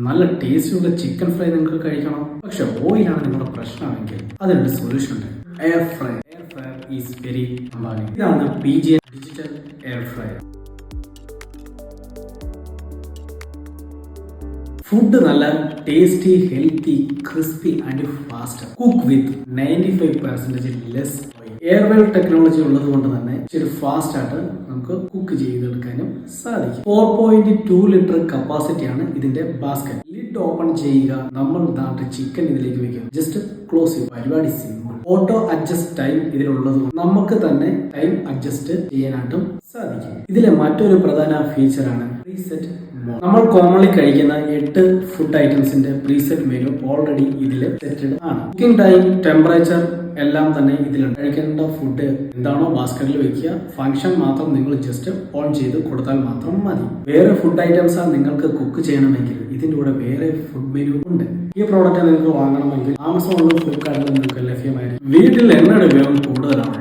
നല്ല ടേസ്റ്റിയുള്ള chicken fry നിങ്ങൾക്ക് കഴിക്കണം, പക്ഷെ ഓയിലാണ് നിങ്ങളുടെ പ്രശ്നമെങ്കിൽ അതിനൊരു സൊല്യൂഷൻ ഉണ്ട്. Air fry. Air fryer is very Ambani. ഇതാണ് PGN digital air fryer. Food നല്ല tasty, healthy, crispy and fast. Cook with 95% less oil. Airwell technology ഉള്ളത് കൊണ്ട് തന്നെ ഇച്ചിരി ഫാസ്റ്റ് ആയിട്ട് നമുക്ക് കുക്ക് ചെയ്തെടുക്കാനും സാധിക്കും. 4.2 ലിറ്റർ കപ്പാസിറ്റിയാണ് ഇതിന്റെ ബാസ്ക്കറ്റ്. ലിഡ് ഓപ്പൺ ചെയ്യുക, നമ്മൾ നാട്ടിൽ ചിക്കൻ ഇതിലേക്ക് വെക്കുക, ജസ്റ്റ് ക്ലോസ് ചെയ്യുക. പരിപാടി സിമ്പിൾ. ഓട്ടോ അഡ്ജസ്റ്റ് ടൈം ഇതിലുള്ളത് നമുക്ക് തന്നെ ടൈം അഡ്ജസ്റ്റ് ചെയ്യാനായിട്ടും സാധിക്കും. ഇതിലെ മറ്റൊരു പ്രധാന ഫീച്ചറാണ് പ്രീസെറ്റ് മോഡ്. നമ്മൾ കോമൺലി കഴിക്കുന്ന 8 ഫുഡ് ഐറ്റംസിന്റെ പ്രീസെറ്റ് മെനു ഓൾറെഡി ഇതിൽ സെറ്റഡ് ആണ്. കുക്കിംഗ് ടൈം, ടെമ്പറേച്ചർ എല്ലാം തന്നെ ഇതിലുണ്ട്. കഴിക്കേണ്ട ഫുഡ് എന്താണോ ബാസ്ക്കറ്റിൽ വെക്കുക, ഫംഗ്ഷൻ മാത്രം നിങ്ങൾ ജസ്റ്റ് ഓൺ ചെയ്ത് കൊടുത്താൽ മാത്രം മതി. വേറെ ഫുഡ് ഐറ്റംസ് നിങ്ങൾക്ക് കുക്ക് ചെയ്യണമെങ്കിൽ ഇതിന്റെ കൂടെ വേറെ ഫുഡ് മെനു ഉണ്ട്. ഈ പ്രോഡക്റ്റ് നിങ്ങൾക്ക് വാങ്ങണമെങ്കിൽ ആമസോണിലും ഫ്ലിപ്കാർട്ടിലും നിങ്ങൾക്ക് ലഭ്യമായിരിക്കും. വീട്ടിൽ എണ്ണയുടെ ഉപയോഗം കൂടുതലാണ്.